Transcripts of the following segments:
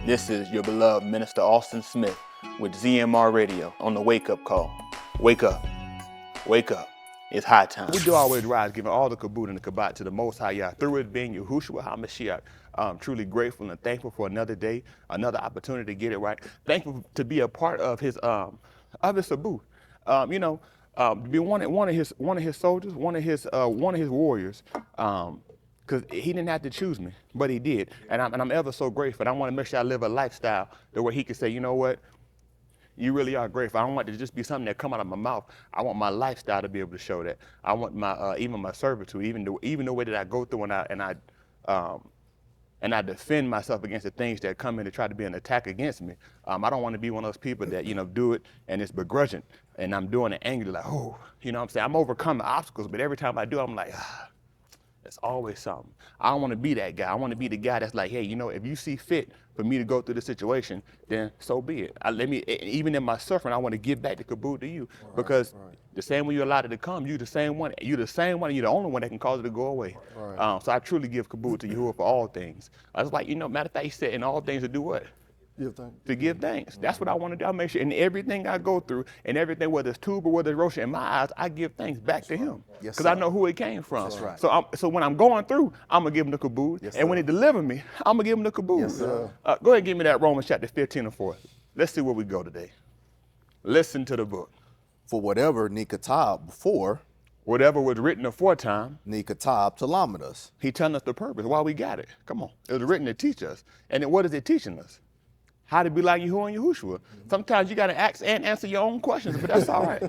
This is your beloved Minister Austin Smith with ZMR Radio on the Wake Up Call. Wake up. Wake up. It's high time. We do always rise, giving all the kabod and the kabat to the Most High Yah. Through it being Yahushua, Mashyach. I'm truly grateful and thankful for another day, another opportunity to get it right. Thankful to be a part of his sabu. Be one of his soldiers, one of his warriors. Because he didn't have to choose me, but he did. And I'm ever so grateful. And I want to make sure I live a lifestyle the way he can say, you know what? You really are grateful. I don't want it to just be something that come out of my mouth. I want my lifestyle to be able to show that. I want my even my servitude, even the way that I go through and I defend myself against the things that come in to try to be an attack against me. I don't want to be one of those people that, do it and it's begrudging. And I'm doing it angry, like, oh, what I'm saying? I'm overcoming obstacles, but every time I do, I'm like, It's always something. I don't want to be that guy. I want to be the guy that's like, hey, if you see fit for me to go through the situation, then so be it. Even in my suffering, I want to give back the kabod to you, because the same way you allowed it to come, you're the same one. You're the only one that can cause it to go away. Right. So I truly give kabod to Yahuah for all things. I was like, matter of fact, he said in all things to do what? To give thanks. That's what I want to do. I make sure in everything I go through, and everything, whether it's Tuba, whether it's Rosh, in my eyes, I give thanks back to him. Because I know who it came from. That's right. So when I'm going through, I'm going to give him the kabod. Yes, and when he deliver me, I'm going to give him the kabod. Yes, sir. Go ahead and give me that Romans chapter 15 and 4. Let's see where we go today. Listen to the book. For whatever Nikatab before, whatever was written aforetime, Nikatab to Lamadas. He telling us the purpose, why we got it. Come on. It was written to teach us. And then what is it teaching us? How to be like Yahuah and Yahushua. Sometimes you got to ask and answer your own questions, but that's all right.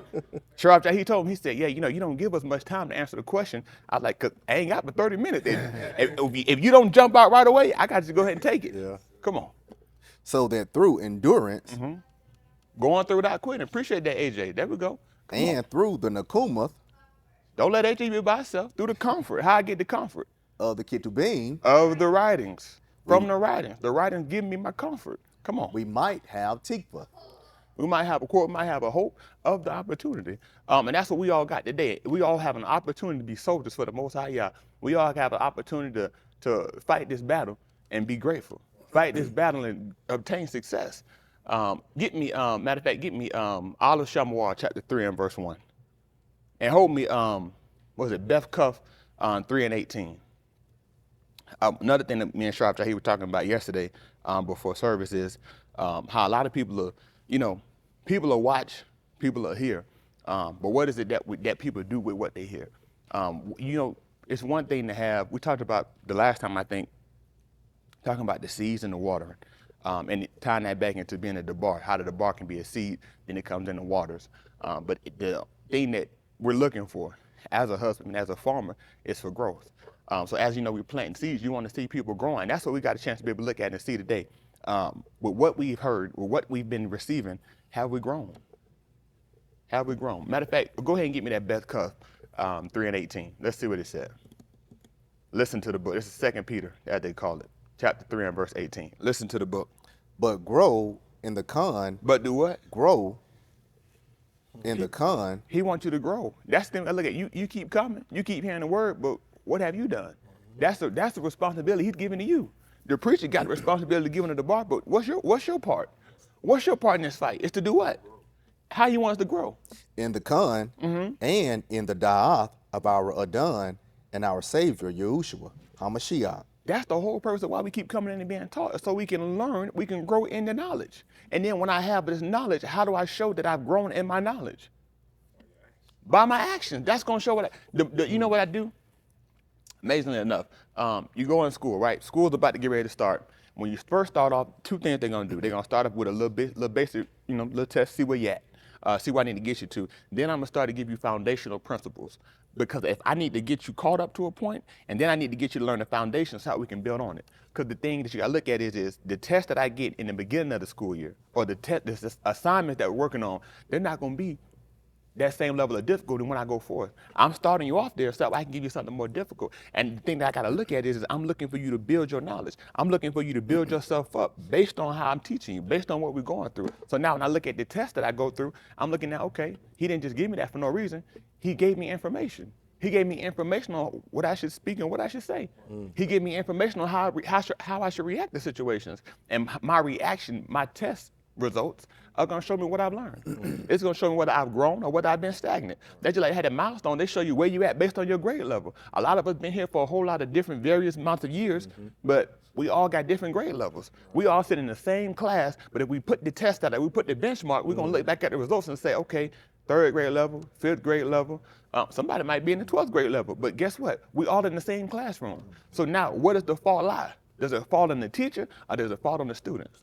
Sharath, he told me, he said, you don't give us much time to answer the question. I was like, cause I ain't got but 30 minutes. If you don't jump out right away, I got to go ahead and take it. Yeah. Come on. So that through endurance, going through without quitting. Appreciate that, AJ. There we go. Come on. Through the Nakumath. Don't let AJ be by herself. Through the comfort. How I get the comfort? Of the Ketubim. Of the writings. From the writings. The writings give me my comfort. Come on. We might have tikva. We might have a quote, might have a hope of the opportunity. And that's what we all got today. We all have an opportunity to be soldiers for the Most High Yah. We all have an opportunity to fight this battle and be grateful. Fight this battle and obtain success. Get me Olive Shamawar chapter 3 and verse 1. And hold me, Beth Cuff 3 and 18. Another thing that me and Sharath were talking about yesterday before service is how a lot of people are, people will watch, people will hear, but what is it that people do with what they hear? It's one thing to have, we talked about the last time, I think, talking about the seeds and the watering, and tying that back into being a debar, how the debar can be a seed, then it comes in the waters. But the thing that we're looking for as a husband, as a farmer, is for growth. So as we're planting seeds, you want to see people growing. That's what we got a chance to be able to look at and see today. With what we've heard, with what we've been receiving, have we grown? Have we grown? Matter of fact, go ahead and get me that Beth Cuff 3 and 18. Let's see what it said. Listen to the book. This is 2 Peter, as they call it, chapter 3 and verse 18. Listen to the book. But grow in the con. But do what? Grow in the con. He wants you to grow. That's the thing. Look at you. You keep coming. You keep hearing the word, but what have you done? That's the responsibility he's giving to you. The preacher got the responsibility given to the bar, but what's your part? What's your part in this fight? It's to do what? How you want us to grow? In the con and in the da'ath of our Adon and our Savior, Yahushua, HaMashiach. That's the whole purpose of why we keep coming in and being taught, so we can learn, we can grow in the knowledge. And then when I have this knowledge, how do I show that I've grown in my knowledge? By my actions. That's going to show what you know what I do? Amazingly enough, you go in school, right? School's about to get ready to start. When you first start off, two things they're going to do. They're going to start off with a little basic, little test, see where you at, see where I need to get you to. Then I'm going to start to give you foundational principles. Because if I need to get you caught up to a point, and then I need to get you to learn the foundations, how we can build on it. Because the thing that you got to look at is the test that I get in the beginning of the school year, or the assignments that we're working on, they're not going to be that same level of difficulty when I go forth. I'm starting you off there so I can give you something more difficult. And the thing that I got to look at is I'm looking for you to build your knowledge. I'm looking for you to build yourself up based on how I'm teaching you, based on what we're going through. So now when I look at the test that I go through, I'm looking at, okay, he didn't just give me that for no reason. He gave me information. He gave me information on what I should speak and what I should say. He gave me information on how I should react to situations. And my reaction, my test results are going to show me what I've learned. It's going to show me whether I've grown or whether I've been stagnant. They just like had a milestone. They show you where you at based on your grade level. A lot of us been here for a whole lot of different various amounts of years, but we all got different grade levels. We all sit in the same class, but if we put the test out there, we put the benchmark, we're going to look back at the results and say, okay, 3rd grade level, 5th grade level. Somebody might be in the 12th grade level, but guess what? We all in the same classroom. So now, where does the fault lie? Does it fall on the teacher or does it fall on the students?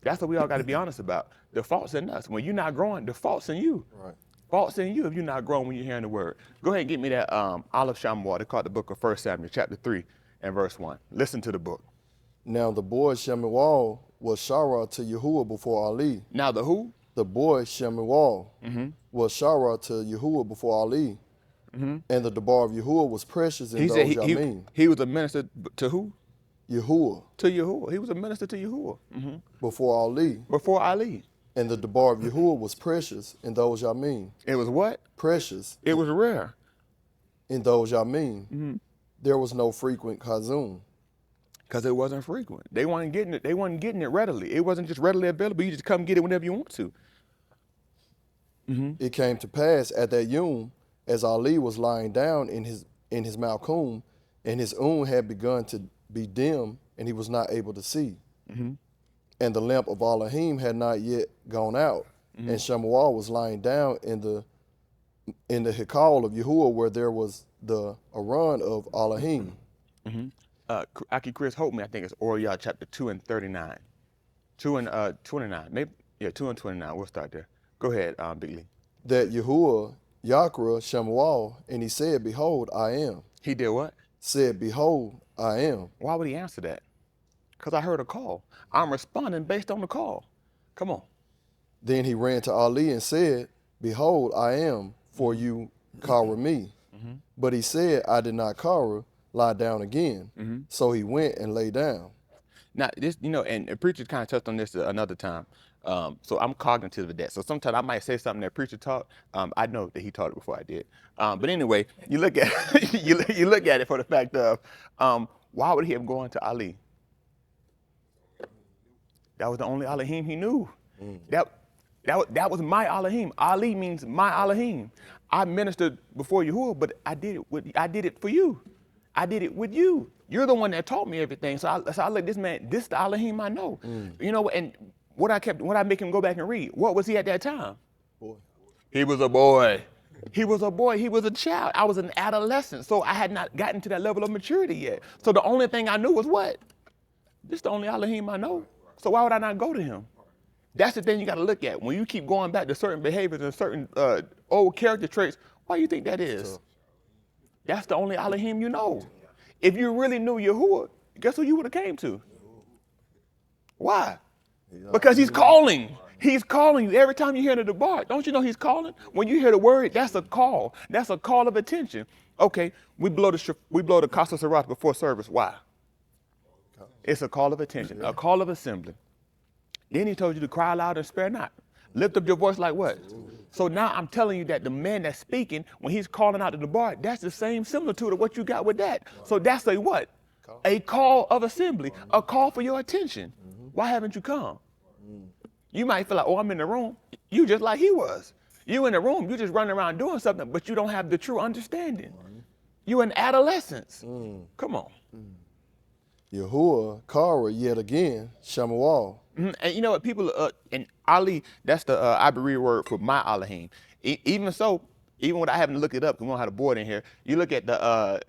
That's what we all got to be honest about. The fault's in us. When you're not growing, the fault's in you. Right. Fault's in you if you're not growing when you're hearing the word. Go ahead and get me that Olive Shammua. They call it the book of 1 Samuel, chapter 3 and verse 1. Listen to the book. Now the boy Shemuel was Sharath to Yahuah before Ali. Now the who? The boy Shemuel was Sharath to Yahuah before Ali. And the debar of Yahuah was precious in He those said Yamim. he was a minister to who? Yahuah To Yahuah. He was a minister to Yahuah. before Ali. Before Ali. And the debar of Yahuah was precious in those Yamim. It was what? Precious It was rare. in those Yamim. There was no frequent Kazum. Because it wasn't frequent. They weren't getting it. They weren't getting it readily. It wasn't just readily available. You just come get it whenever you want to. It came to pass at that Yom, as Ali was lying down in his Malkum, and his had begun to be dim, and he was not able to see. And the lamp of Elohim had not yet gone out, and Shemuel was lying down in the Hikal of Yahuah, where there was the Aran of Elohim. Aki Chris Hope me, I think it's Oriah chapter 2 and 39. 2 and 29. Maybe 2 and 29. We'll start there. Go ahead, Big Lee. That Yahuah Yakra Shemuel, and he said, Behold, I am. He did what? Said, Behold, I am. Why would he answer that? Because I heard a call. I'm responding based on the call. Come on. Then he ran to Ali and said, Behold, I am, for you kara me. But he said, I did not kara, lie down again. So he went and lay down. Now, this, and the preacher kind of touched on this another time. So I'm cognitive of that. So sometimes I might say something that preacher taught. I know that he taught it before I did. But anyway, you look at you look at it for the fact of why would he have gone to Ali? That was the only Elohim he knew. That was my Elohim. Ali means my Elohim. I ministered before Yahuah, but I did it for you. I did it with you. You're the one that taught me everything. So I look, this man, this the Elohim I know. And what I make him go back and read, what was he at that time? Boy. He was a boy. He was a boy. He was a child. I was an adolescent. So I had not gotten to that level of maturity yet. So the only thing I knew was what? This is the only Elohim I know. So why would I not go to him? That's the thing you got to look at. When you keep going back to certain behaviors and certain old character traits, why do you think that is? That's the only Elohim you know. If you really knew Yahuah, guess who you would have came to? Why? Because he's calling. He's calling you every time you hear the debar. Don't you know he's calling? When you hear the word, that's a call. That's a call of attention. Okay, we blow the Casa Sharath before service. Why? It's a call of attention, a call of assembly. Then he told you to cry loud and spare not. Lift up your voice like what? So now I'm telling you that the man that's speaking, when he's calling out to the bar, that's the same similitude of what you got with that. So that's a what? A call of assembly, a call for your attention. Why haven't you come? You might feel like, oh, I'm in the room. You just like he was. You in the room, you just running around doing something, but you don't have the true understanding. You in adolescence. Come on. Yahuah kara yet again Shemuel. And you know what, people, and Ali, that's the Iberi word for my Elohim. Even so, even without having to look it up, because we don't have the board in here, you look at the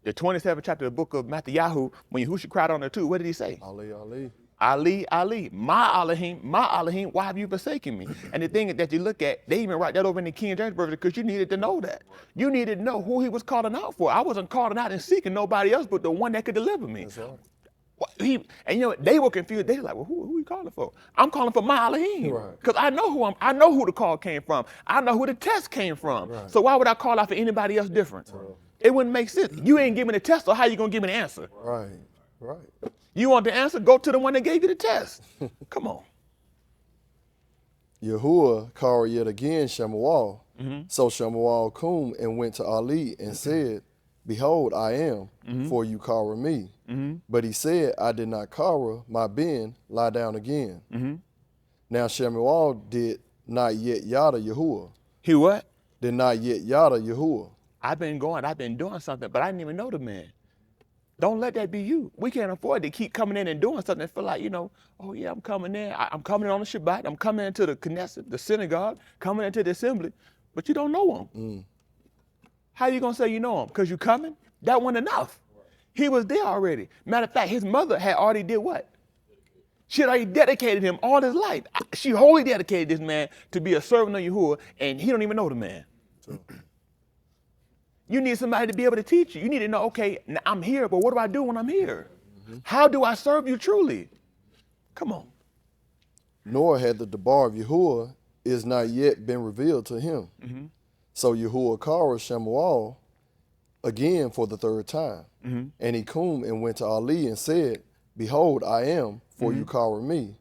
27th chapter of the book of Mashyach, when Yahusha cried on there too, what did he say? Ali, Ali. Ali, Ali, my Elohim, why have you forsaken me? And the thing that you look at, they even write that over in the King James Version because you needed to know that. You needed to know who he was calling out for. I wasn't calling out and seeking nobody else but the one that could deliver me. That's right. And you know what? They were confused. They were like, well, who are you calling for? I'm calling for my Elohim. Right. Because I know who the call came from. I know who the test came from. Right. So why would I call out for anybody else different? Right. It wouldn't make sense. You ain't giving me the test, so how you gonna give me the answer? Right. You want the answer? Go to the one that gave you the test. Come on. Yahuah kara yet again Shemuel, So Shemuel came and went to Ali and said, Behold, I am, for you cover me. But he said, I did not cover my ben, lie down again. Now Shemuel did not yet yada Yahuah. He what? Did not yet yada Yahuah. I've been doing something, but I didn't even know the man. Don't let that be you. We can't afford to keep coming in and doing something and feel like, oh yeah, I'm coming in. I'm coming in on the Shabbat. I'm coming into the Knesset, the synagogue, coming into the assembly, but you don't know him. How you gonna say you know him? Because you coming? That wasn't enough. He was there already. Matter of fact, his mother had already did what? She had already dedicated him all his life. She wholly dedicated this man to be a servant of Yahuwah, and he don't even know the man. You need somebody to be able to teach you. You need to know, okay, now I'm here, but what do I do when I'm here? How do I serve you truly? Come on. Nor had the debar of Yahuah is not yet been revealed to him. So Yahuah called Shemuel again for the third time. And he came and went to Ali and said, Behold, I am, for you cover me.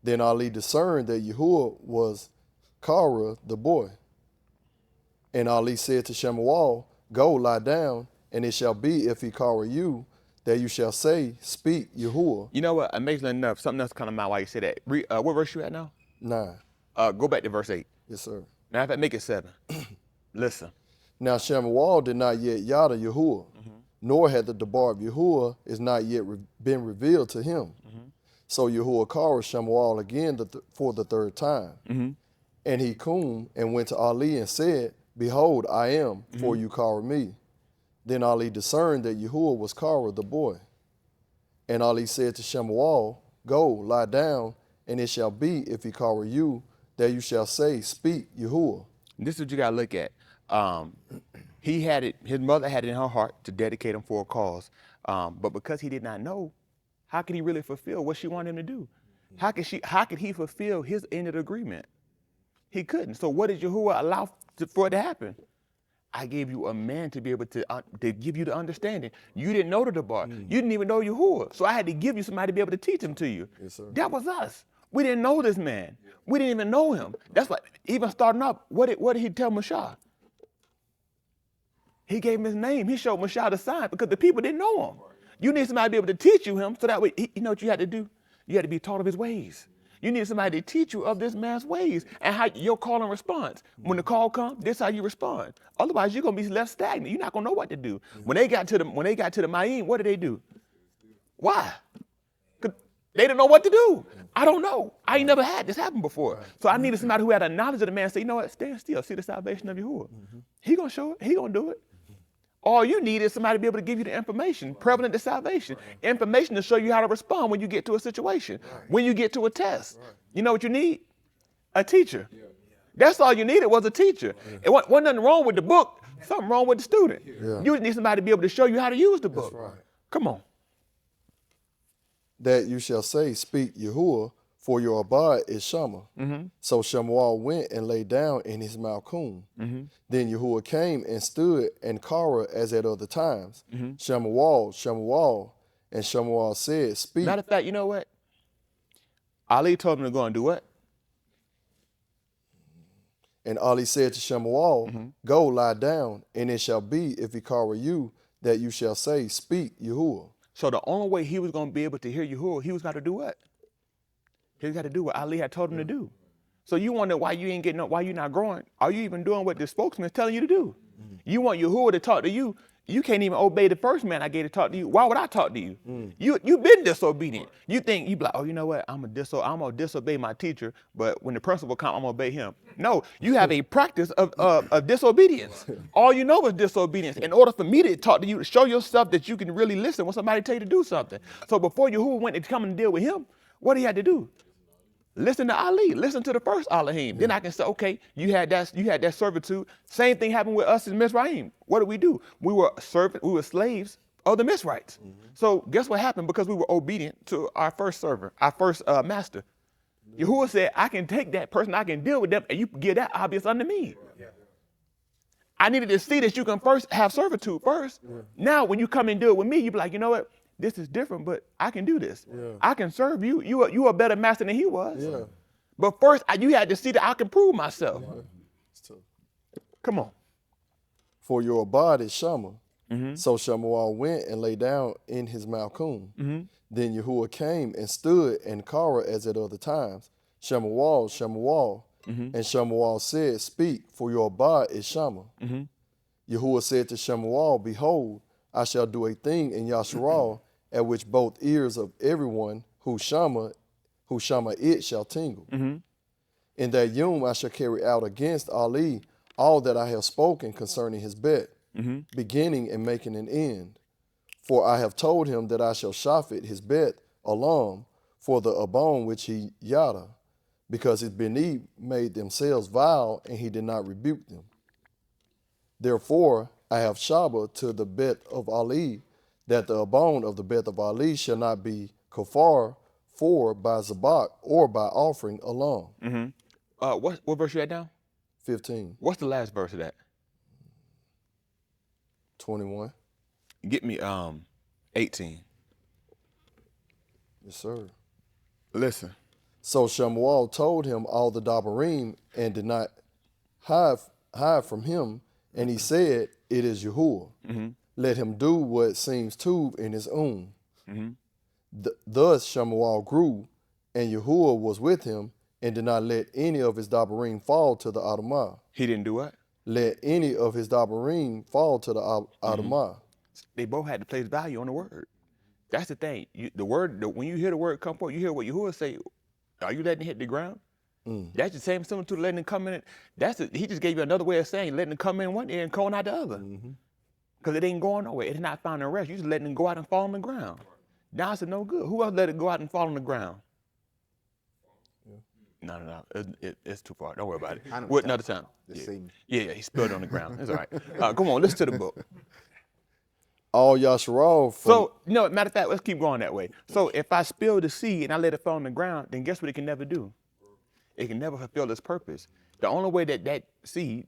Then Ali discerned that Yahuah was Kara the boy. And Ali said to Shemuel, Go lie down, and it shall be if he cover you, that you shall say, Speak, Yahuah. You know what? Amazingly enough, something else kind of mind why you say that. What verse you at now? 9. Go back to verse 8. Yes, sir. Now, if I make it 7. Listen. Now Shemuel did not yet yada Yahuah, nor had the debar of Yahuah is not yet been revealed to him. So Yahuah called Shemuel again for the third time. And he came and went to Ali and said, Behold, I am, for you cover me. Then Ali discerned that Yahuah was Kara the boy. And Ali said to Shemuel, Go, lie down, and it shall be, if he cover you, that you shall say, Speak, Yahuah. This is what you got to look at. His mother had it in her heart to dedicate him for a cause. But because he did not know, how could he really fulfill what she wanted him to do? How could he fulfill his end of the agreement? He couldn't. So what did Yahuwah allow for it to happen? I gave you a man to be able to give you the understanding. You didn't know the debar. You didn't even know Yahuwah. So I had to give you somebody to be able to teach him to you. Yes, sir. That was us. We didn't know this man. We didn't even know him. That's why, even starting up, what did he tell Mashyach? He gave him his name. He showed Mashyach the sign because the people didn't know him. You need somebody to be able to teach you him so that way, you know what you had to do? You had to be taught of his ways. You need somebody to teach you of this man's ways and how your call and response. When the call comes, this is how you respond. Otherwise, you're gonna be left stagnant. You're not gonna know what to do. When they got to the Ma'im, what did they do? Why? Because they didn't know what to do. I don't know. I ain't never had this happen before. So I needed somebody who had a knowledge of the man and say, you know what, stand still, see the salvation of Yahuwah. He gonna show it. He gonna do it. All you need is somebody to be able to give you the information, prevalent to salvation. Information to show you how to respond when you get to a situation, when you get to a test. You know what you need? A teacher. That's all you needed was a teacher. It wasn't nothing wrong with the book, something wrong with the student. You just need somebody to be able to show you how to use the book. Come on. That you shall say, Speak, Yahuwah, for your abide is Shammah. So Shemuel went and lay down in his Malkum. Then Yahuwah came and stood and Kara as at other times. Shemuel, Shemuel, and Shemuel said, Speak. Matter of fact, you know what? Ali told him to go and do what? And Ali said to Shemuel, Go lie down, and it shall be, if he Kara you, that you shall say, Speak, Yahuwah. So the only way he was going to be able to hear Yahuwah, he was got to do what? He got to do what Ali had told him to do. So you wonder why you ain't getting up, why you're not growing. Are you even doing what the spokesman is telling you to do? You want Yahuwah to talk to you. You can't even obey the first man I gave to talk to you. Why would I talk to you? You've been disobedient. You think, you be like, oh, you know what? I'm going to disobey my teacher, but when the principal comes, I'm going to obey him. No, you have a practice of disobedience. All you know is disobedience. In order for me to talk to you, to show yourself that you can really listen when somebody tell you to do something. So before Yahuwah went to come and deal with him, what he had to do? Listen to Ali. Listen to the first Elohim. Then I can say, okay, you had that servitude. Same thing happened with us in Mizraim. What did we do? We were slaves of the Mizrites. So guess what happened? Because we were obedient to our first servant, our first master. Yahuwah said, I can take that person, I can deal with them, and you give that obvious unto me. I needed to see that you can first have servitude first. Now, when you come and deal with me, you be like, you know what? This is different, but I can do this. I can serve you. You are a better master than he was. But first, you had to see that I can prove myself. Come on. For your abode is Shammah. So Shammah went and lay down in his Malkum. Then Yahuah came and stood in Kara as at other times. Shammah, Shammah. And Shammah said, Speak, for your abode is Shammah. Yahuah said to Shammah, Behold, I shall do a thing in Yasharal, at which both ears of everyone who Shammah it shall tingle. In that yom I shall carry out against Ali all that I have spoken concerning his bet, beginning and making an end. For I have told him that I shall shafit his bet alam for the abon which he yada, because his beni made themselves vile, and he did not rebuke them. Therefore I have shabbat to the bet of Ali, that the abon of the bet of Ali shall not be kafar for by zabak or by offering alam. What verse you at now? 15, What's the last verse of that? 21. Get me 18. Yes, sir. Listen. So Shamuel told him all the Dabarim and did not hide from him. And he said, It is Yahuah. Let him do what seems to in his own. Thus Shamuel grew, and Yahuah was with him, and did not let any of his Dabarim fall to the Adamah. He didn't do what? Let any of his Dabarim fall to the Adamah. They both had to place value on the word. That's the thing. When you hear the word come forth, you hear what Yahuah say. Are you letting it hit the ground? That's the same similar to letting it come in. He just gave you another way of saying letting it come in one ear and going out the other. Because it ain't going nowhere. It's not finding rest. You just letting it go out and fall on the ground. Now it's no good. Who else let it go out and fall on the ground? No. It's too far. Don't worry about it. What another time? Yeah, he spilled it on the ground. It's all right. Come on, listen to the book. All Yasharal from... So, no, matter of fact, let's keep going that way. So if I spill the seed and I let it fall on the ground, then guess what it can never do? It can never fulfill its purpose. The only way that seed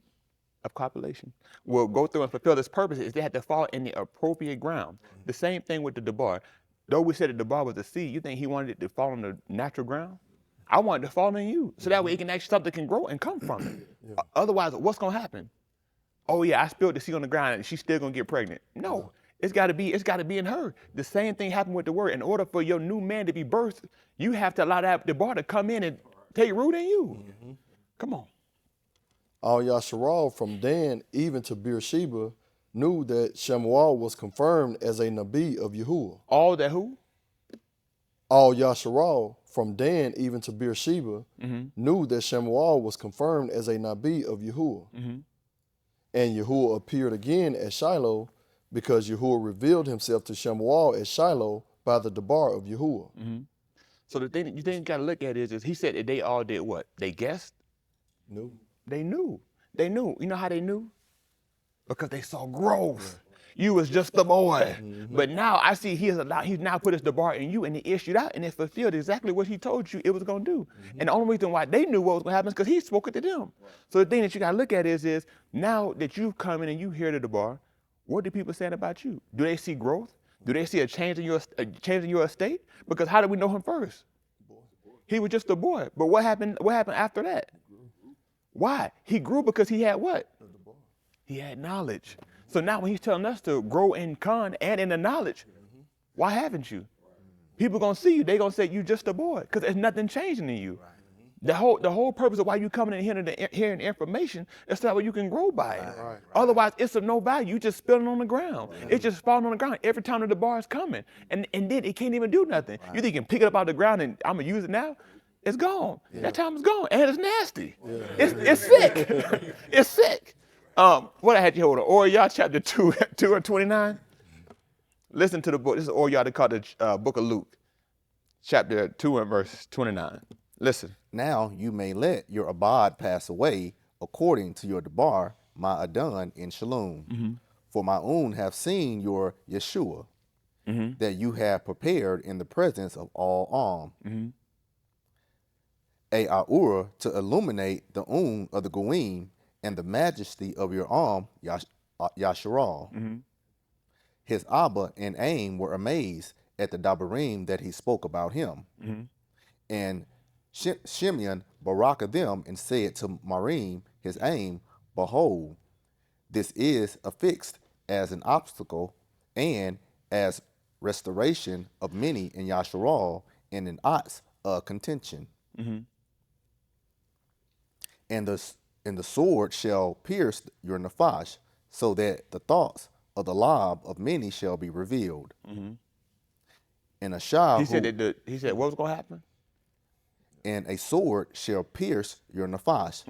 of copulation will go through and fulfill its purpose is they have to fall in the appropriate ground. The same thing with the debar. Though we said that the debar was a seed, you think he wanted it to fall on the natural ground? I want it to fall in you, so that way it can actually something can grow and come from it. Otherwise, what's gonna happen? Oh yeah, I spilled the seed on the ground and she's still gonna get pregnant. No, it's gotta be in her. The same thing happened with the word. In order for your new man to be birthed, you have to allow that debar to come in and take root in you. Come on. All Yasharal from Dan even to Beersheba knew that Shemuel was confirmed as a Nabi of Yahuah. All that who? All Yasharal from Dan even to Beersheba knew that Shemuel was confirmed as a Nabi of Yahuah. And Yahuah appeared again at Shiloh, because Yahuah revealed himself to Shemuel at Shiloh by the debar of Yahuah. So the thing you got to look at is he said that they all did what? They guessed? Knew. They knew. You know how they knew? Because they saw growth. You was just the boy. But now I see he's now put his debar in you, and he issued out, and it fulfilled exactly what he told you it was going to do. And the only reason why they knew what was going to happen is because he spoke it to them. So the thing that you got to look at is now that you've come in and you hear the debar, what do people saying about you? Do they see growth? Do they see a change in your estate? Because how did we know him first? He was just a boy. But what happened after that? Why? He grew because he had what? He had knowledge. So now when he's telling us to grow in Khan and in the knowledge, why haven't you? People gonna see you. They gonna say you just a boy because there's nothing changing in you. The whole purpose of why you coming in hearing information is so that way you can grow by it. Otherwise, it's of no value. You just spilling on the ground. It's just falling on the ground every time that the bar is coming, and then it can't even do nothing. You think you can pick it up out of the ground and I'm gonna use it now? It's gone. That time is gone, and it's nasty. It's sick. It's sick. What I had you hold on? Oriyah chapter 2 and 29. Listen to the book. This is Oriyah. They call it the book of Luke, chapter 2 and verse 29. Listen. Now you may let your abad pass away according to your debar, my Adon in Shalom. For my own have seen your Yeshua, that you have prepared in the presence of all a Aura to illuminate the of the Goim and the majesty of your Yasharal. His Abba and Aim were amazed at the Dabarim that he spoke about him. And Shimeon barakah them and said to Marim, his Aim, Behold, This is affixed as an obstacle and as restoration of many in Yasharal and an ox contention. And the sword shall pierce your nephash, so that the thoughts of the lob of many shall be revealed. And a shah He said that he said what was gonna happen? and a sword shall pierce your nephash,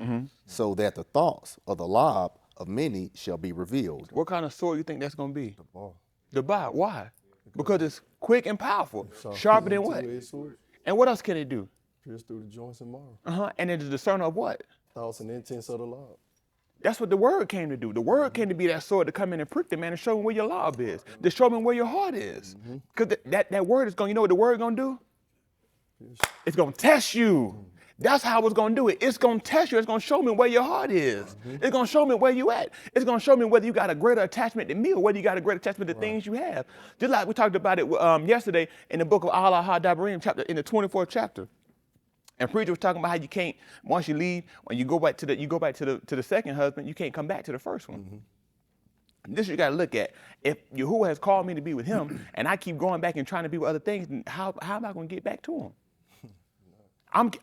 so that the thoughts of the lob of many shall be revealed. What kind of sword you think that's gonna be? Bar. The bar. Why? Because it's quick and powerful, sharper than what? Two-edged sword, And what else can it do? pierce through the joints and marrow. And it's a discerner of what? Thoughts and intents of the Lord. That's what the word came to do. The word came to be that sword to come in and prick the man and show him where your lob is, to show him where your heart is. Because that word is going, you know what the word going to do? It's going to test you. That's how it's going to do it. It's going to test you. It's going to show me where your heart is. It's going to show me where you at. It's going to show me whether you got a greater attachment to me or whether you got a greater attachment to things you have. Just like we talked about it yesterday in the book of Allah Ha-Dabarim, chapter in the 24th chapter. And preacher was talking about how you can't, once you leave, when you go back to the second husband, you can't come back to the first one. This you got to look at. If Yahuah has called me to be with him, and I keep going back and trying to be with other things, then how am I going to get back to him?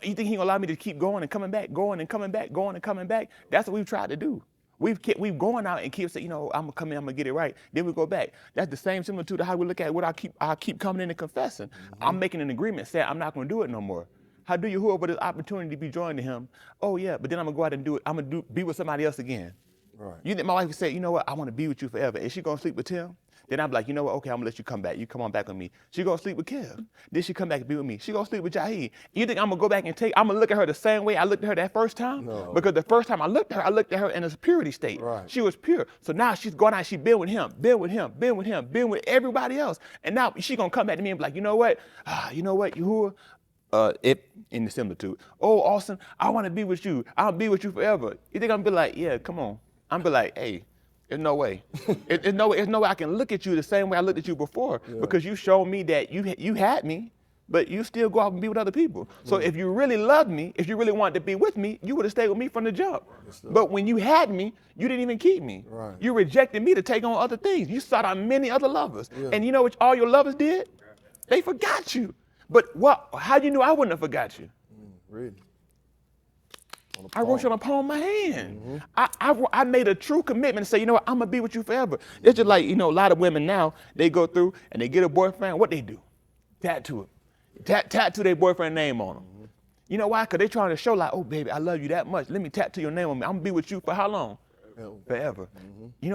You think he gonna allow me to keep going and coming back, going and coming back, going and coming back? That's what we've tried to do. We've going out and keep saying, I'm gonna come in, I'm gonna get it right. Then we go back. That's the same similar to how we look at what I keep coming in and confessing. I'm making an agreement, saying I'm not gonna do it no more. How do Yahuah with this opportunity to be joined to him? Oh yeah, but then I'm gonna go out and do it. I'm gonna be with somebody else again. Right. You think my wife would say, you know what? I want to be with you forever. Is she gonna sleep with Tim? Then I'm like, you know what? Okay, I'm gonna let you come back. You come on back with me. She gonna sleep with Kev. Then she come back and be with me. She gonna sleep with Jaheed. You think I'm gonna go back and I'm gonna look at her the same way I looked at her that first time? No. Because the first time I looked at her in a purity state. Right. She was pure. So now she's going out, she's been with him, been with him, been with him, been with everybody else. And now she gonna come back to me and be like, you know what, Yahuah, in the similitude. Oh, Austin, I want to be with you. I'll be with you forever. You think I'm gonna be like, yeah, come on. I'm gonna be like, hey, there's no way. There's no way I can look at you the same way I looked at you before because you showed me that you had me, but you still go out and be with other people. So if you really loved me, if you really wanted to be with me, you would have stayed with me from the jump. But when you had me, you didn't even keep me. Right. You rejected me to take on other things. You sought out many other lovers. And you know what all your lovers did? They forgot you. But how do you know I wouldn't have forgot you? Really? I wrote you on the palm of my hand. I made a true commitment to say, you know what, I'm gonna be with you forever. It's just like, a lot of women now, they go through and they get a boyfriend, what they do? Tattoo it. Tattoo their boyfriend's name on them. You know why? Because they're trying to show like, oh baby, I love you that much. Let me tattoo your name on me. I'm gonna be with you for how long? Forever.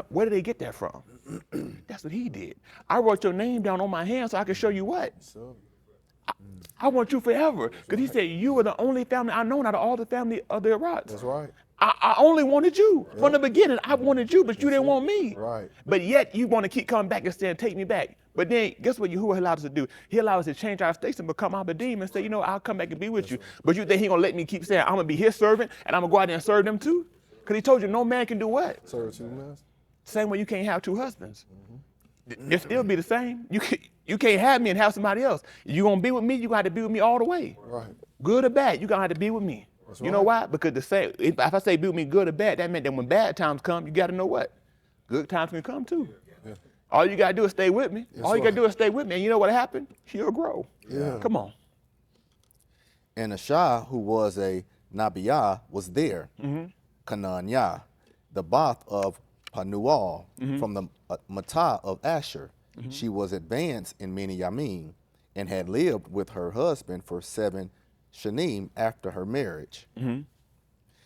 Where did they get that from? That's what he did. I wrote your name down on my hand so I could show you what? I want you forever. Because he said, you were the only family I known out of all the family of the Iraqs. That's right. I only wanted you. From the beginning, I wanted you, but you didn't want me. Right. But yet, you want to keep coming back and saying, take me back. But then, guess what Yahuah allowed us to do? He allowed us to change our states and become Abadim and say, I'll come back and be with you. But you think he going to let me keep saying, I'm going to be his servant, and I'm going to go out there and serve them too? Because he told you no man can do what? Serve two masters. Same way you can't have two husbands. It still be the same. You can't have me and have somebody else. You gonna be with me, you gotta have to be with me all the way. Right. Good or bad, you gonna have to be with me. That's You know why? Because if I say be with me good or bad, that meant that when bad times come, you gotta know what? Good times can come too. Yeah. All you gotta do is stay with me. All you gotta do is stay with me. And you know what happened? You'll grow. Yeah. Come on. And a Shah, who was a Nabiyah, was there. Kananyah, the Bath of Panual, from the Matah of Asher. She was advanced in many Yamim, and had lived with her husband for 7 Shanim after her marriage.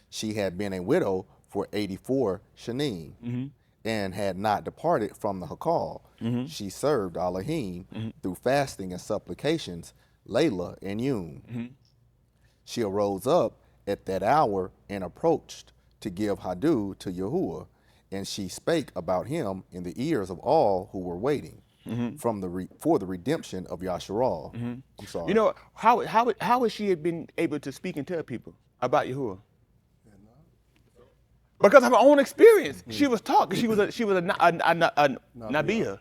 She had been a widow for 84 Shanim, and had not departed from the Hakal. She served Elohim through fasting and supplications, Layla and Yom. She arose up at that hour and approached to give Hadu to Yahuah, and she spake about him in the ears of all who were waiting for the redemption of Yasharal. I'm sorry. How has she been able to speak and tell people about Yahuah? Because of her own experience. She was taught. She was a Nabiyah.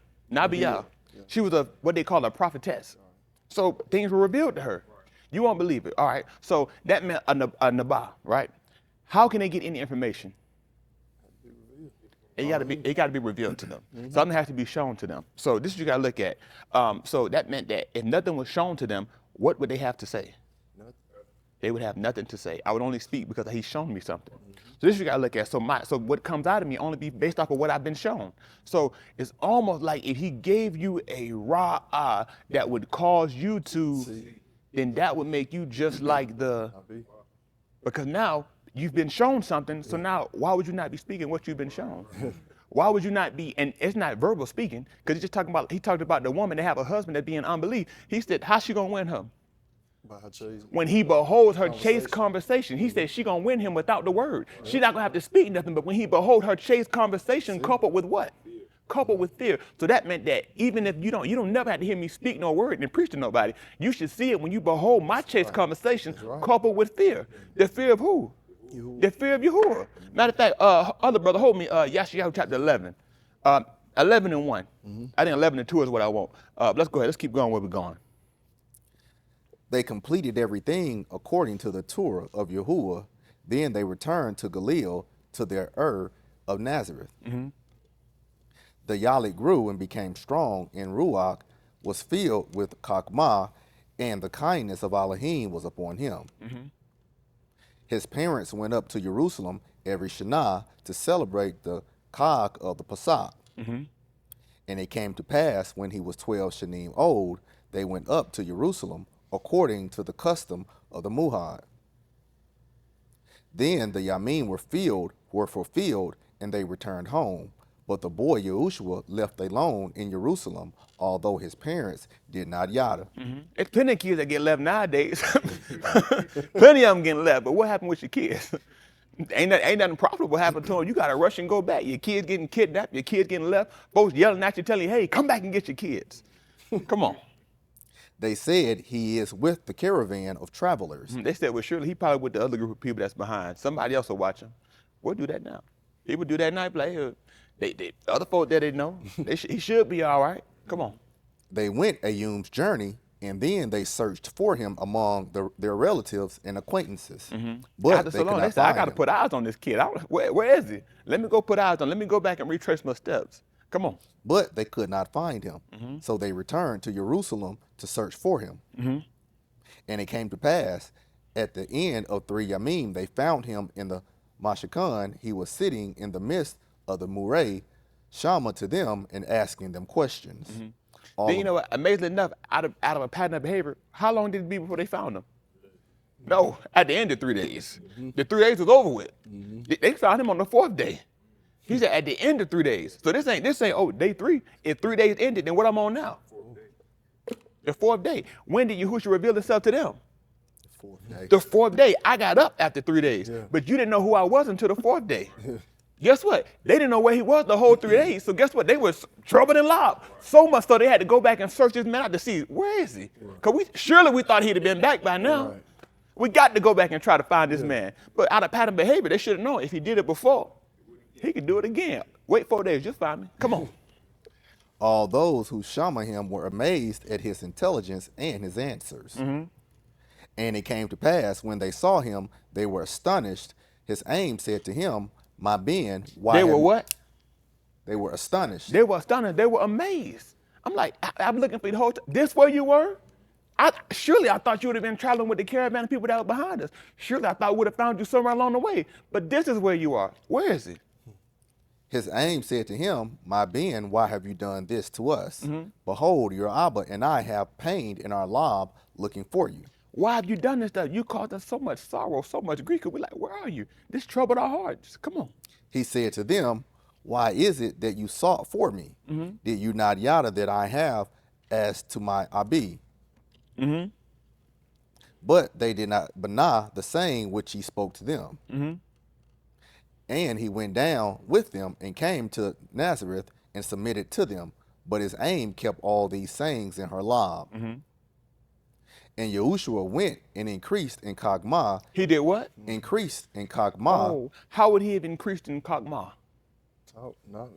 She was what they call a prophetess. So things were revealed to her. You won't believe it. All right. So that meant a Nabah, right? How can they get any information? It got to be revealed to them. Something has to be shown to them. So this is what you got to look at. So that meant that if nothing was shown to them, what would they have to say? They would have nothing to say. I would only speak because he's shown me something. So this is what you got to look at. So what comes out of me only be based off of what I've been shown. So it's almost like if he gave you a ra'ah that would cause you to, then that would make you just like because now you've been shown something, so now why would you not be speaking what you've been shown? Why would you not be, and it's not verbal speaking, because he talked about the woman that have a husband that be in unbelief. He said, how's she gonna win him? By her chaste When he beholds her chaste conversation, he said she gonna win him without the word. She's not gonna have to speak nothing, but when he behold her chaste conversation coupled with what? Coupled with fear. So that meant that even if you don't never have to hear me speak no word and preach to nobody, you should see it when you behold my chaste conversation coupled with fear. The fear of who? The fear of Yahuah. Matter of fact, other brother, hold me, Yahusha chapter 11. 11 and 1. I think 11 and 2 is what I want. Let's go ahead, let's keep going where we're going. They completed everything according to the Torah of Yahuah. Then they returned to Galil, to their of Nazareth. The Yalik grew and became strong, and Ruach was filled with Chakmah, and the kindness of Elohim was upon him. His parents went up to Jerusalem every Shana to celebrate the Chag of the Pesach. And it came to pass, when he was 12 Shanim old, they went up to Jerusalem according to the custom of the Muhad. Then the Yamim were fulfilled, and they returned home. But the boy Yahushua left alone in Jerusalem, although his parents did not yada. There's plenty of kids that get left nowadays. Plenty of them getting left, but what happened with your kids? Ain't nothing profitable happen to them. You got to rush and go back. Your kids getting kidnapped, your kids getting left, folks yelling at you, telling you, hey, come back and get your kids. Come on. They said he is with the caravan of travelers. They said, well, surely he probably with the other group of people that's behind. Somebody else will watch him. We'll do that now. People do that night play. They other folk that they know, he should be all right. Come on. They went a year's journey, and then they searched for him among their relatives and acquaintances. But they could not they said, I got to find him. put eyes on this kid. Where is he? Let me go put eyes on. Let me go back and retrace my steps. Come on. But they could not find him. So they returned to Jerusalem to search for him. And it came to pass, at the end of 3 Yamim, they found him in the Mashyach. He was sitting in the midst of the Murray, Shama to them and asking them questions. Then you know what? Amazingly enough, out of a pattern of behavior, how long did it be before they found him? No, at the end of 3 days. The 3 days was over with. They found him on the 4th day. He said at the end of 3 days. So this ain't day 3. If 3 days ended, then what I'm on now? The 4th day. When did Yahushua reveal himself to them? The 4th day. I got up after 3 days, but you didn't know who I was until the 4th day. Guess what? They didn't know where he was the whole 3 days. So guess what? They were troubled and loud. So much so they had to go back and search this man out to see, where is he? Because surely we thought he'd have been back by now. We got to go back and try to find this man. But out of pattern behavior, they should have known if he did it before, he could do it again. Wait 4 days, just find me. Come on. All those who shama him were amazed at his intelligence and his answers. And it came to pass, when they saw him, they were astonished. His aim said to him, my being, why They were what? They were astonished. They were astonished. They were amazed. I'm like, I'm looking for the whole time. This where you were? Surely I thought you would have been traveling with the caravan of people that were behind us. Surely I thought we would have found you somewhere along the way. But this is where you are. Where is he? His aim said to him, my being, why have you done this to us? Behold, your Abba and I have pained in our lob looking for you. Why have you done this stuff? You caused us so much sorrow, so much grief. We're like, where are you? This troubled our hearts. Come on. He said to them, why is it that you sought for me? Did you not yada that I have as to my Abi? But they did not benah the saying which he spoke to them. And he went down with them and came to Nazareth and submitted to them. But his aim kept all these sayings in her lob. And Yahushua went and increased in Chakmah. He did what? Increased in Chakmah. Oh, how would he have increased in Chakmah? Knowledge.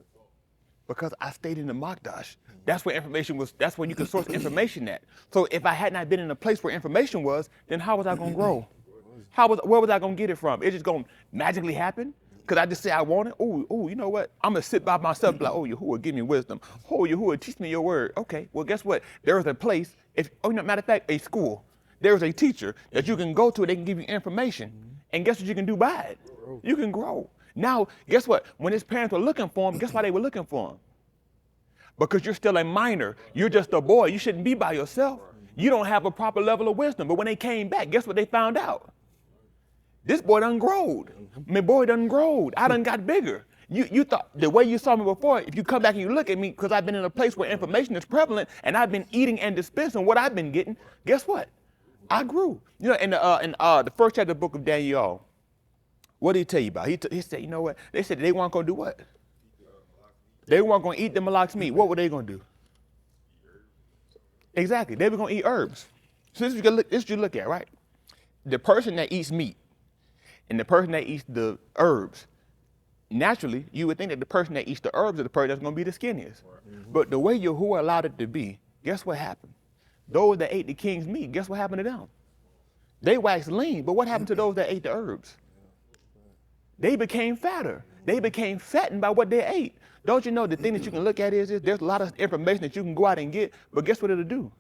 Because I stayed in the Makdash. That's where information was, that's where you can source information at. So if I had not been in a place where information was, then how was I going to grow? Where was I going to get it from? It just going to magically happen? Because I just say I want it. Oh, you know what? I'm going to sit by myself and be like, oh, Yahuah, give me wisdom. Oh, Yahuah, teach me your word. Okay, well, guess what? There is a place, matter of fact, a school. There is a teacher that you can go to. They can give you information. And guess what you can do by it? You can grow. Now, guess what? When his parents were looking for him, guess why they were looking for him? Because you're still a minor. You're just a boy. You shouldn't be by yourself. You don't have a proper level of wisdom. But when they came back, guess what they found out? This boy done growed. My boy done growed. I done got bigger. You thought the way you saw me before, if you come back and you look at me, because I've been in a place where information is prevalent and I've been eating and dispensing what I've been getting, guess what? I grew. You know, in the first chapter of the book of Daniel, what did he tell you about? He said, you know what? They said they weren't going to do what? They weren't going to eat the malak's meat. What were they going to do? Exactly. They were going to eat herbs. So this is what you look at, right? The person that eats meat and the person that eats the herbs, naturally, you would think that the person that eats the herbs is the person that's going to be the skinniest. But the way Yahuah allowed it to be, guess what happened? Those that ate the king's meat, guess what happened to them? They waxed lean, but what happened to those that ate the herbs? They became fatter. They became fattened by what they ate. Don't you know the thing that you can look at is there's a lot of information that you can go out and get, but guess what it'll do?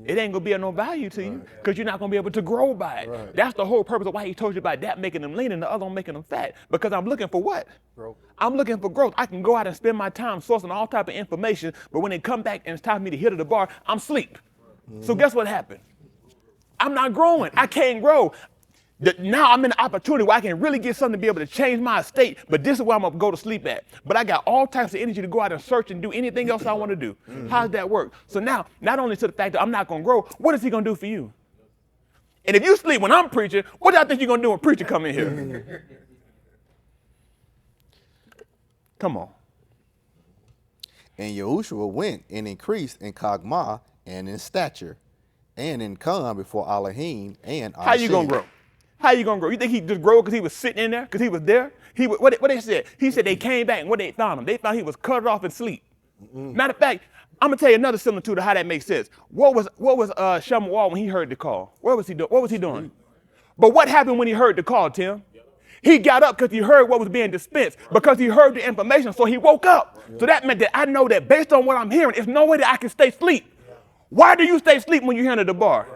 It ain't gonna be of no value to you because you're not gonna be able to grow by it. Right. That's the whole purpose of why he told you about that making them lean and the other one making them fat. Because I'm looking for what? Growth. I'm looking for growth. I can go out and spend my time sourcing all type of information, but when they come back and it's time for me to hit the bar, I'm asleep. So guess what happened? I'm not growing. I can't grow. Now I'm in an opportunity where I can really get something to be able to change my estate, but this is where I'm going to go to sleep at. But I got all types of energy to go out and search and do anything else I want to do. How does that work? So now, not only to the fact that I'm not going to grow, what is he going to do for you? And if you sleep when I'm preaching, what do I think you're going to do when preacher come in here? Come on. And Yahushua went and increased in Kagmah and in stature and in Khan before Elohim and How you going to grow? How you gonna grow? You think he just grew because he was sitting in there? Because he was there? What they said? He said they came back and what they found him? They found he was cut off in sleep. Matter of fact, I'm gonna tell you another similitude of how that makes sense. What was Shamuel when he heard the call? What was he doing? But what happened when he heard the call, Tim? He got up because he heard what was being dispensed, because he heard the information, so he woke up. So that meant that I know that based on what I'm hearing, there's no way that I can stay asleep. Why do you stay asleep when you're hearing the bar?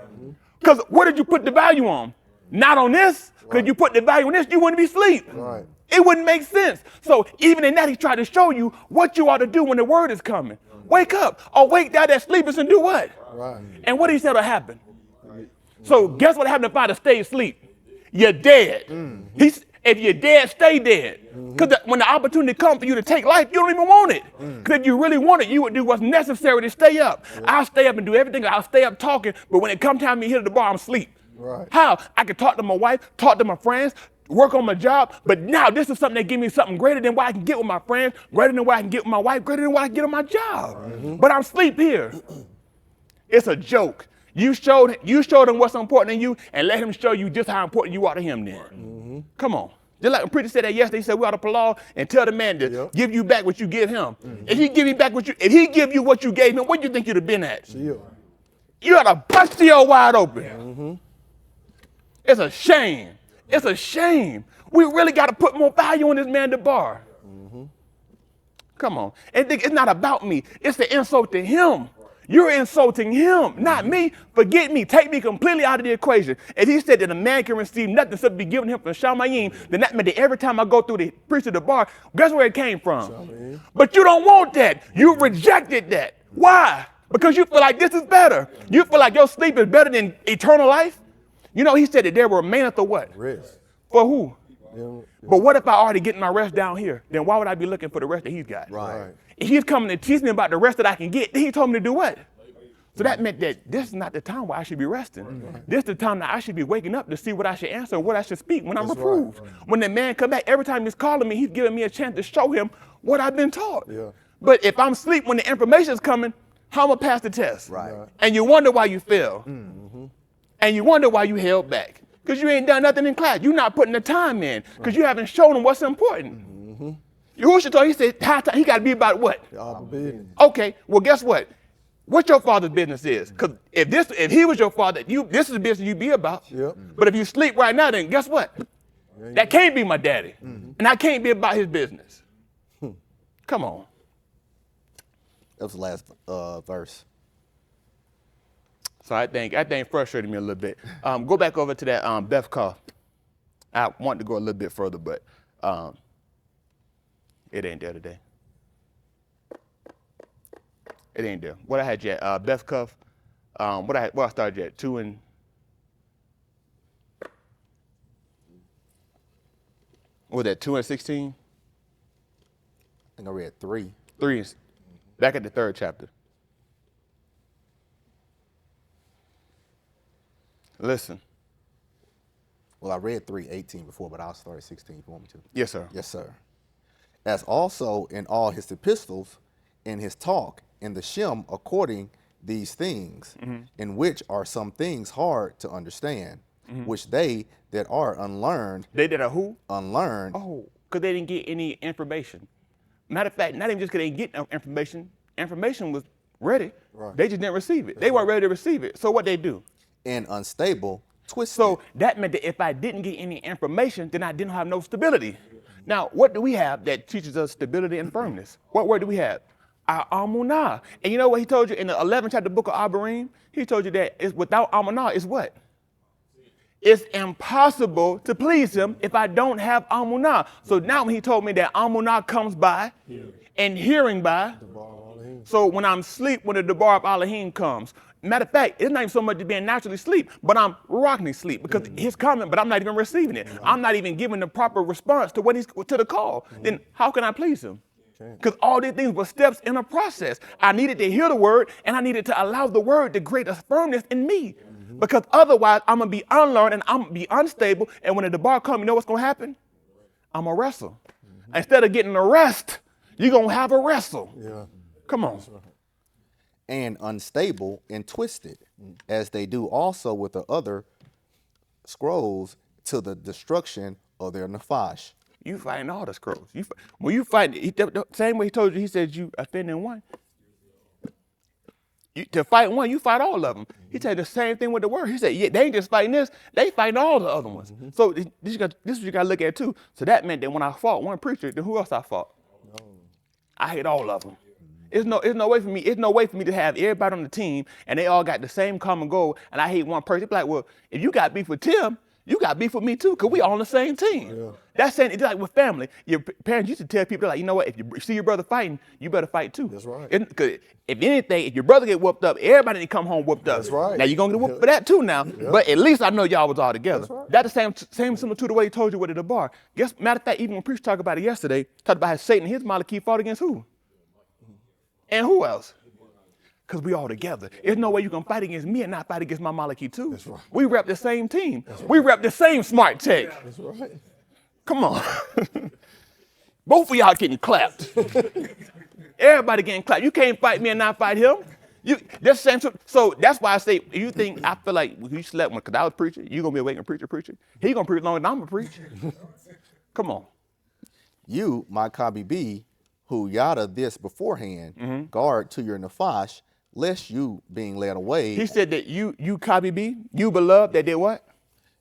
Because what did you put the value on? Not on this, because you put the value on this, you wouldn't be asleep. Right. It wouldn't make sense. So even in that, he tried to show you what you ought to do when the word is coming. Wake up, or wake down that sleepers and do what? Right. And what he said will happen. Right. So guess what happened if I stay asleep? You're dead. If you're dead, stay dead. Because when the opportunity comes for you to take life, you don't even want it. Because if you really want it, you would do what's necessary to stay up. I'll stay up and do everything. I'll stay up talking, but when it comes time for me to hit the bar, I'm asleep. Right. How? I can talk to my wife, talk to my friends, work on my job, but now this is something that gives me something greater than what I can get with my friends, greater than what I can get with my wife, greater than what I can get on my job. But I'm asleep here. It's a joke. You showed him what's important in you and let him show you just how important you are to him then. Come on. Just like the preacher said that yesterday, he said we ought to applaud and tell the man to give you back what you give him. If he give you what you gave him, what do you think you'd have been at? You ought to bust your wide open. It's a shame. It's a shame. We really got to put more value on this man, the bar. Come on. And it's not about me. It's the insult to him. You're insulting him, not me. Forget me. Take me completely out of the equation. If he said that a man can receive nothing except be given him from Shamayim, then that meant that every time I go through the priest of the bar, guess where it came from? Shamayim. But you don't want that. You rejected that. Why? Because you feel like this is better. You feel like your sleep is better than eternal life. You know, he said that there remaineth the what? Rest. For who? But what if I already get my rest down here? Then why would I be looking for the rest that he's got? Right. If he's coming to teach me about the rest that I can get, then he told me to do what? So that meant that this is not the time where I should be resting. This is the time that I should be waking up to see what I should answer and what I should speak when I'm reproved. When the man come back, every time he's calling me, he's giving me a chance to show him what I've been taught. But if I'm asleep when the information is coming, how am I pass the test? Right. And you wonder why you fail. And you wonder why you held back. Because you ain't done nothing in class. You're not putting the time in. Because you haven't shown them what's important. Yahushua told, he said, he got to be about what? Okay, well, guess what? What your father's business is. Because if he was your father, this is the business you be about. But if you sleep right now, then guess what? That can't be my daddy. And I can't be about his business. Come on. That was the last verse. So I think frustrated me a little bit. Go back over to that Beth Cuff. I want to go a little bit further, but it ain't there today. It ain't there. What I had you at? Beth Cuff. What I started you at? 2 and. What was that? 2 and 16. I think I read 3. 3. Back at the 3rd chapter. Listen. Well, I read 3:18 before, but I'll start at 16 if you want me to. Yes, sir. Yes, sir. As also in all his epistles, in his talk, in the Shem, according these things, in which are some things hard to understand, which they that are unlearned. They that are who? Unlearned. Oh, because they didn't get any information. Matter of fact, not even just because they didn't get no information. Information was ready. Right. They just didn't receive it. They weren't ready to receive it. So what they do? And unstable, twisted. So that meant that if I didn't get any information, then I didn't have no stability. Now, what do we have that teaches us stability and firmness? What word do we have? Our amunah. And you know what he told you in the 11th chapter book of Abarim? He told you that it's without amunah is what? It's impossible to please him if I don't have amunah. So now when he told me that amunah comes by and hearing by, so when I'm asleep, when the Debar of Elohim comes, matter of fact, it's not even so much being naturally asleep, but I'm rocking sleep because he's coming, but I'm not even receiving it. I'm not even giving the proper response to what he's to the call. Then how can I please him? Because all these things were steps in a process. I needed to hear the word, and I needed to allow the word to create a firmness in me. Because otherwise, I'm going to be unlearned and I'm going to be unstable. And when the Debar comes, you know what's going to happen? I'm going to wrestle. Instead of getting a rest, you're going to have a wrestle. Yeah. Come on. And unstable and twisted, as they do also with the other scrolls, to the destruction of their nephash. You fighting all the scrolls. When you fight, the same way he told you, he said you offending one. To fight one, you fight all of them. He said the same thing with the word. He said, yeah, they ain't just fighting this, they fighting all the other ones. So this is what you got to look at too. So that meant that when I fought one preacher, then who else I fought? No. I hate all of them. It's no way for me. It's no way for me to have everybody on the team and they all got the same common goal. And I hate one person. It's like, well, if you got beef with Tim, you got beef with me too, because we all on the same team. Yeah. That's saying it's like with family. Your parents used to tell people, like, you know what, if you see your brother fighting, you better fight too. That's right. Because if anything, if your brother get whooped up, everybody need to come home whooped up. That's right. Now you're gonna get whooped for that too now. Yeah. But at least I know y'all was all together. That's right. That's the same similar to the way he told you with the bar. Matter of fact, even when Preacher talked about it yesterday, talked about how Satan and his Malachite fought against who? And who else? Because we all together. There's no way you can fight against me and not fight against my Malachite too. That's right. We rep the same team. Right. We rep the same smart tech. That's right. Come on. Both of y'all getting clapped. Everybody getting clapped. You can't fight me and not fight him. So that's why I say, you think, I feel like you slept because I was preaching, you're going to be awake and preacher. He going to preach longer than I'm going to preach. Come on. You, my Kabi, who yada this beforehand, guard to your nephash, lest you being led away. He said that you Kabi B, you beloved, that did what?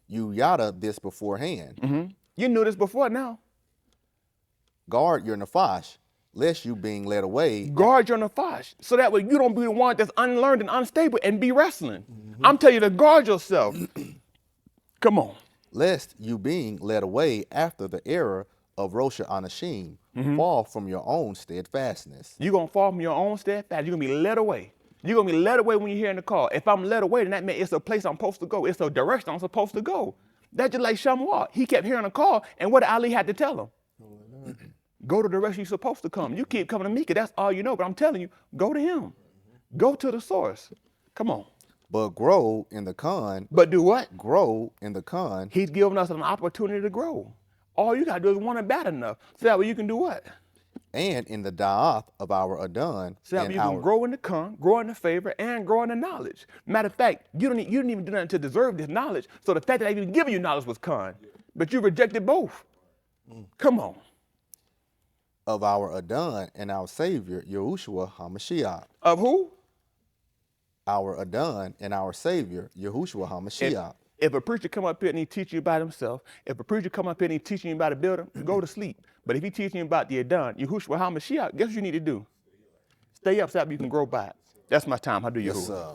You yada this beforehand. You knew this before now. Guard your nephash, lest you being led away. Guard your nephash, so that way you don't be the one that's unlearned and unstable and be wrestling. I'm telling you to guard yourself. Come on. Lest you being led away after the error of Rosh Anashim, fall from your own steadfastness. You're going to fall from your own steadfastness. You're going to be led away. You're going to be led away when you're hearing the call. If I'm led away, then that means it's a place I'm supposed to go. It's a direction I'm supposed to go. That's just like Shamuel. He kept hearing a call, and what did Ali had to tell him? Go to the direction you're supposed to come. You keep coming to me because that's all you know, but I'm telling you, go to him. Go to the source. Come on. But grow in the Khan. But do what? Grow in the Khan. He's giving us an opportunity to grow. All you got to do is want it bad enough. So that way you can do what? And in the da'ath of our Adon. So that way you can grow in the Khan, grow in the favor, and grow in the knowledge. Matter of fact, you didn't even do nothing to deserve this knowledge. So the fact that I even giving you knowledge was Khan. But you rejected both. Come on. Of our Adon and our Savior, Yahushua HaMashiach. Of who? Our Adon and our Savior, Yahushua HaMashiach. If a preacher come up here and he teach you about himself, if a preacher come up here and he teaching you about a building, go to sleep. But if he teaching you about the Adon, Yahushua Mashyach, guess what you need to do? Stay up so that you can grow by it. That's my time. How do you? Yes, sir.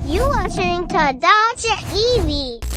You are listening to Dr. Evie.